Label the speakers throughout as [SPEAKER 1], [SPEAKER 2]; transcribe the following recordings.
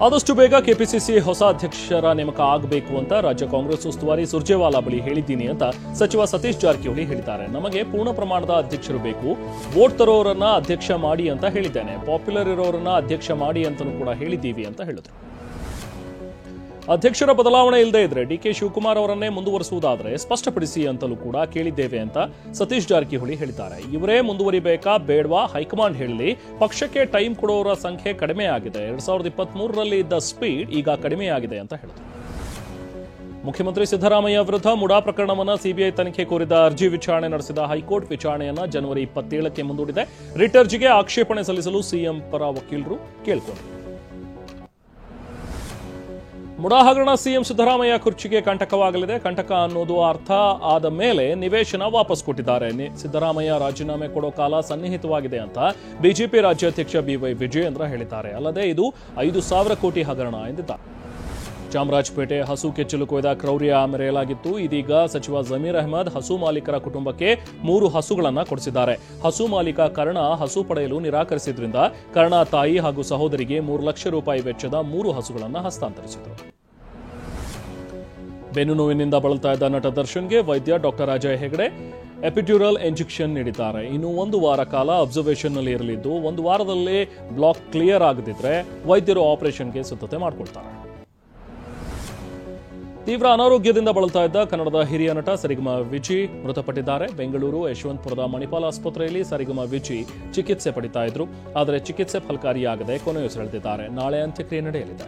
[SPEAKER 1] ಆದಷ್ಟು ಬೇಗ ಕೆಪಿಸಿಸಿ ಹೊಸ ಅಧ್ಯಕ್ಷರ ನೇಮಕ ಆಗಬೇಕು ಅಂತ ರಾಜ್ಯ ಕಾಂಗ್ರೆಸ್ ಉಸ್ತುವಾರಿ ಸುರ್ಜೇವಾಲಾ ಬಳಿ ಹೇಳಿದ್ದೀನಿ ಅಂತ ಸಚಿವ ಸತೀಶ್ ಜಾರಕಿಹೊಳಿ ಹೇಳಿದ್ದಾರೆ. ನಮಗೆ ಪೂರ್ಣ ಪ್ರಮಾಣದ ಅಧ್ಯಕ್ಷರು ಬೇಕು, ವೋಟ್ ತರೋರನ್ನ ಅಧ್ಯಕ್ಷ ಮಾಡಿ ಅಂತ ಹೇಳಿದ್ದೇನೆ, ಪಾಪ್ಯುಲರ್ ಇರೋರನ್ನ ಅಧ್ಯಕ್ಷ ಮಾಡಿ ಅಂತಲೂ ಕೂಡ ಹೇಳಿದ್ದೀವಿ ಅಂತ ಹೇಳಿದ್ರು. ಅಧ್ಯಕ್ಷರ ಬದಲಾವಣೆ ಇಲ್ಲದೆ ಇದ್ರೆ ಡಿಕೆ ಶಿವಕುಮಾರ್ ಅವರನ್ನೇ ಮುಂದುವರಿಸುವುದಾದರೆ ಸ್ಪಷ್ಟಪಡಿಸಿ ಅಂತಲೂ ಕೂಡ ಕೇಳಿದ್ದೇವೆ ಅಂತ ಸತೀಶ್ ಜಾರಕಿಹೊಳಿ ಹೇಳಿದ್ದಾರೆ. ಇವರೇ ಮುಂದುವರಿಬೇಕಾ ಬೇಡವಾ ಹೈಕಮಾಂಡ್ ಹೇಳಲಿ, ಪಕ್ಷಕ್ಕೆ ಟೈಮ್ ಕೊಡೋರ ಸಂಖ್ಯೆ ಕಡಿಮೆ ಆಗಿದೆ, 2023ರಲ್ಲಿ ಇದ್ದ ಸ್ಪೀಡ್ ಈಗ ಕಡಿಮೆಯಾಗಿದೆ ಅಂತ ಹೇಳಿದರು. ಮುಖ್ಯಮಂತ್ರಿ ಸಿದ್ದರಾಮಯ್ಯ ವಿರುದ್ಧ ಮುಡಾ ಪ್ರಕರಣವನ್ನು ಸಿಬಿಐ ತನಿಖೆ ಕೋರಿದ ಅರ್ಜಿ ವಿಚಾರಣೆ ನಡೆಸಿದ ಹೈಕೋರ್ಟ್ ವಿಚಾರಣೆಯನ್ನು ಜನವರಿ 27ಕ್ಕೆ ಮುಂದೂಡಿದೆ. ರಿಟ್ ಅರ್ಜಿಗೆ ಆಕ್ಷೇಪಣೆ ಸಲ್ಲಿಸಲು ಸಿಎಂ ಪರ ವಕೀಲರು ಕೇಳಿಕೊಂಡರು. ಮುಡಾ ಹಗರಣ ಸಿಎಂ ಸಿದ್ದರಾಮಯ್ಯ ಕುರ್ಚಿಗೆ ಕಂಟಕವಾಗಲಿದೆ. ಕಂಟಕ ಅನ್ನೋದು ಅರ್ಥ ಆದ ಮೇಲೆ ನಿವೇಶನ ವಾಪಸ್ ಕೊಟ್ಟಿದ್ದಾರೆ. ಸಿದ್ದರಾಮಯ್ಯ ರಾಜೀನಾಮೆ ಕೊಡೋ ಕಾಲ ಸನ್ನಿಹಿತವಾಗಿದೆ ಅಂತ ಬಿಜೆಪಿ ರಾಜ್ಯಾಧ್ಯಕ್ಷ ಬಿವೈ ವಿಜಯೇಂದ್ರ ಹೇಳಿದ್ದಾರೆ. ಅಲ್ಲದೆ ಇದು 5,000 ಕೋಟಿ ಹಗರಣ ಎಂದಿದ್ದಾರೆ. ಚಾಮರಾಜಪೇಟೆ ಹಸು ಕೆಚ್ಚಲು ಕೊಯ್ದ ಕ್ರೌರ್ಯ ಮೆರೆಯಲಾಗಿತ್ತು. ಇದೀಗ ಸಚಿವ ಜಮೀರ್ ಅಹ್ಮದ್ ಹಸು ಮಾಲೀಕರ ಕುಟುಂಬಕ್ಕೆ 3 ಹಸುಗಳನ್ನು ಕೊಡಿಸಿದ್ದಾರೆ. ಹಸು ಮಾಲೀಕ ಕರ್ಣ ಹಸು ಪಡೆಯಲು ನಿರಾಕರಿಸಿದ್ರಿಂದ ಕರ್ಣ ತಾಯಿ ಹಾಗೂ ಸಹೋದರಿಗೆ 3 ಲಕ್ಷ ರೂಪಾಯಿ ವೆಚ್ಚದ 3 ಹಸುಗಳನ್ನು ಹಸ್ತಾಂತರಿಸಿದರು. ಬೆನ್ನು ನೋವಿನಿಂದ ಬಳಲ್ತಾ ಇದ್ದ ನಟ ದರ್ಶನ್ಗೆ ವೈದ್ಯ doctor Ajay Hegde epidural injection ನೀಡಿದ್ದಾರೆ. ಇನ್ನು 1 ವಾರ ಕಾಲ ಅಬ್ಸರ್ವೇಷನ್ನಲ್ಲಿ ಇರಲಿದ್ದು 1 ವಾರದಲ್ಲಿ ಬ್ಲಾಕ್ ಕ್ಲಿಯರ್ ಆಗದಿದ್ರೆ ವೈದ್ಯರು ಆಪರೇಷನ್ಗೆ ಸಿದ್ಧತೆ ಮಾಡಿಕೊಳ್ತಾರೆ. ತೀವ್ರ ಅನಾರೋಗ್ಯದಿಂದ ಬಳಲ್ತಾ ಇದ್ದ ಕನ್ನಡದ ಹಿರಿಯ ನಟ ಸರಿಗಮ ವಿಜಿ ಮೃತಪಟ್ಟಿದ್ದಾರೆ. ಬೆಂಗಳೂರು ಯಶವಂತಪುರದ ಮಣಿಪಾಲ ಆಸ್ಪತ್ರೆಯಲ್ಲಿ ಸರಿಗಮ ವಿಜಿ ಚಿಕಿತ್ಸೆ ಪಡಿತಾ ಇದ್ರು. ಆದರೆ ಚಿಕಿತ್ಸೆ ಫಲಕಾರಿಯಾಗದೆ ಕೊನೆಯುಸಿರೆಳೆದಿದ್ದಾರೆ. ನಾಳೆ ಅಂತ್ಯಕ್ರಿಯೆ ನಡೆಯಲಿದೆ.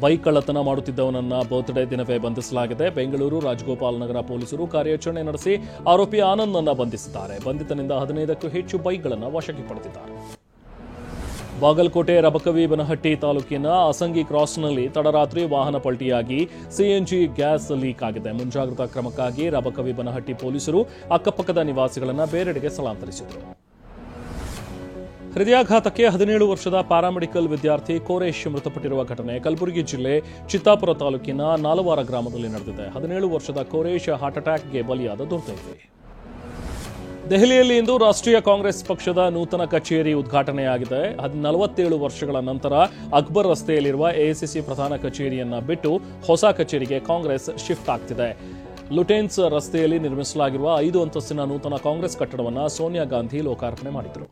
[SPEAKER 1] ಬೈಕ್ ಕಳ್ಳತನ ಮಾಡುತ್ತಿದ್ದವನನ್ನ ಬರ್ತ್ಡೇ ದಿನವೇ ಬಂಧಿಸಲಾಗಿದೆ. ಬೆಂಗಳೂರು ರಾಜಗೋಪಾಲ್ ನಗರ ಪೊಲೀಸರು ಕಾರ್ಯಾಚರಣೆ ನಡೆಸಿ ಆರೋಪಿ ಆನಂದ್ನನ್ನ ಬಂಧಿಸಿದ್ದಾರೆ. ಬಂಧಿತನಿಂದ 15ಕ್ಕೂ ಹೆಚ್ಚು ಬೈಕ್ಗಳನ್ನು ವಶಕ್ಕೆ ಪಡೆದಿದ್ದಾರೆ. ಬಾಗಲಕೋಟೆ ರಬಕವಿ ಬನಹಟ್ಟಿ ತಾಲೂಕಿನ ಅಸಂಗಿ ಕ್ರಾಸ್ನಲ್ಲಿ ತಡರಾತ್ರಿ ವಾಹನ ಪಲ್ಟಿಯಾಗಿ ಸಿಎನ್ಜಿ ಗ್ಯಾಸ್ ಲೀಕ್ ಆಗಿದೆ. ಮುಂಜಾಗ್ರತಾ ಕ್ರಮಕ್ಕಾಗಿ ರಬಕವಿ ಬನಹಟ್ಟಿ ಪೊಲೀಸರು ಅಕ್ಕಪಕ್ಕದ ನಿವಾಸಿಗಳನ್ನು ಬೇರೆಡೆಗೆ ಸ್ಥಳಾಂತರಿಸಿದರು. ಹೃದಯಾಘಾತಕ್ಕೆ 17 ವರ್ಷದ ಪ್ಯಾರಾಮೆಡಿಕಲ್ ವಿದ್ಯಾರ್ಥಿ ಕೋರೇಶ್ ಮೃತಪಟ್ಟಿರುವ ಘಟನೆ ಕಲಬುರಗಿ ಜಿಲ್ಲೆ ಚಿತ್ತಾಪುರ ತಾಲೂಕಿನ ನಾಲವಾರ ಗ್ರಾಮದಲ್ಲಿ ನಡೆದಿದೆ. 17 ವರ್ಷದ ಕೋರೇಶ್ ಹಾರ್ಟ್ ಅಟ್ಯಾಕ್ಗೆ ಬಲಿಯಾದ ದುರ್ದೈವಿ. ದೆಹಲಿಯಲ್ಲಿ ಇಂದು ರಾಷ್ಟ್ರೀಯ ಕಾಂಗ್ರೆಸ್ ಪಕ್ಷದ ನೂತನ ಕಚೇರಿ ಉದ್ಘಾಟನೆಯಾಗಿದೆ. 47 ವರ್ಷಗಳ ನಂತರ ಅಕ್ಬರ್ ರಸ್ತೆಯಲ್ಲಿರುವ ಎಐಸಿಸಿ ಪ್ರಧಾನ ಕಚೇರಿಯನ್ನ ಬಿಟ್ಟು ಹೊಸ ಕಚೇರಿಗೆ ಕಾಂಗ್ರೆಸ್ ಶಿಫ್ಟ್ ಆಗ್ತಿದೆ. ಲುಟೆನ್ಸ್ ರಸ್ತೆಯಲ್ಲಿ ನಿರ್ಮಿಸಲಾಗಿರುವ 5 ಅಂತಸ್ತಿನ ನೂತನ ಕಾಂಗ್ರೆಸ್ ಕಟ್ಟಡವನ್ನು ಸೋನಿಯಾ ಗಾಂಧಿ ಲೋಕಾರ್ಪಣೆ ಮಾಡಿದರು.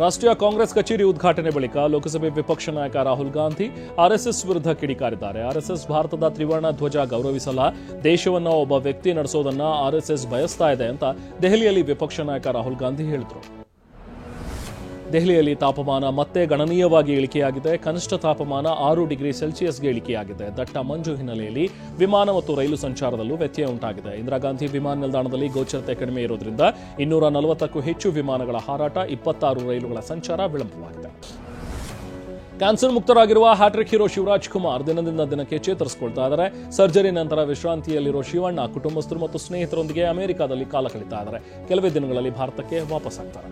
[SPEAKER 1] ರಾಷ್ಟ್ರೀಯ ಕಾಂಗ್ರೆಸ್ ಕಚೇರಿ ಉದ್ಘಾಟನೆ ಬಳಿಕ ಲೋಕಸಭೆ ವಿಪಕ್ಷ ನಾಯಕ ರಾಹುಲ್ ಗಾಂಧಿ ಆರ್ಎಸ್ಎಸ್ ವಿರುದ್ಧ ಕಿಡಿಕಾರಿದ್ದಾರೆ. ಆರ್ಎಸ್ಎಸ್ ಭಾರತದ ತ್ರಿವರ್ಣ ಧ್ವಜ ಗೌರವಿಸಲ್ಲ, ದೇಶವನ್ನ ಒಬ್ಬ ವ್ಯಕ್ತಿ ನಡೆಸೋದನ್ನ ಆರ್ಎಸ್ಎಸ್ ಬಯಸ್ತಾ ಇದೆ ಅಂತ ದೆಹಲಿಯಲ್ಲಿ ವಿಪಕ್ಷ ನಾಯಕ ರಾಹುಲ್ ಗಾಂಧಿ ಹೇಳಿದರು. ದೆಹಲಿಯಲ್ಲಿ ತಾಪಮಾನ ಮತ್ತೆ ಗಣನೀಯವಾಗಿ ಇಳಿಕೆಯಾಗಿದೆ. ಕನಿಷ್ಠ ತಾಪಮಾನ 6 ಡಿಗ್ರಿ ಸೆಲ್ಸಿಯಸ್ಗೆ ಇಳಿಕೆಯಾಗಿದೆ. ದಟ್ಟ ಮಂಜು ಹಿನ್ನೆಲೆಯಲ್ಲಿ ವಿಮಾನ ಮತ್ತು ರೈಲು ಸಂಚಾರದಲ್ಲೂ ವ್ಯತ್ಯಯ ಉಂಟಾಗಿದೆ. ಇಂದಿರಾ ಗಾಂಧಿ ವಿಮಾನ ನಿಲ್ದಾಣದಲ್ಲಿ ಗೋಚರತೆ ಕಡಿಮೆ ಇರೋದ್ರಿಂದ 240ಕ್ಕೂ ಹೆಚ್ಚು ವಿಮಾನಗಳ ಹಾರಾಟ, 26 ರೈಲುಗಳ ಸಂಚಾರ ವಿಳಂಬವಾಗಿದೆ. ಕ್ಯಾನ್ಸರ್ ಮುಕ್ತರಾಗಿರುವ ಹ್ಯಾಟ್ರಿಕ್ ಹೀರೋ ಶಿವರಾಜ್ ಕುಮಾರ್ ದಿನದಿಂದ ದಿನಕ್ಕೆ ಚೇತರಿಸಿಕೊಳ್ತಾ ಇದ್ದಾರೆ. ಸರ್ಜರಿ ನಂತರ ವಿಶ್ರಾಂತಿಯಲ್ಲಿರೋ ಶಿವಣ್ಣ ಕುಟುಂಬಸ್ಥರು ಮತ್ತು ಸ್ನೇಹಿತರೊಂದಿಗೆ ಅಮೆರಿಕಾದಲ್ಲಿ ಕಾಲ ಕಳೀತಾ ಇದ್ದಾರೆ. ಕೆಲವೇ ದಿನಗಳಲ್ಲಿ ಭಾರತಕ್ಕೆ ವಾಪಸ್ ಆಗ್ತಾರೆ.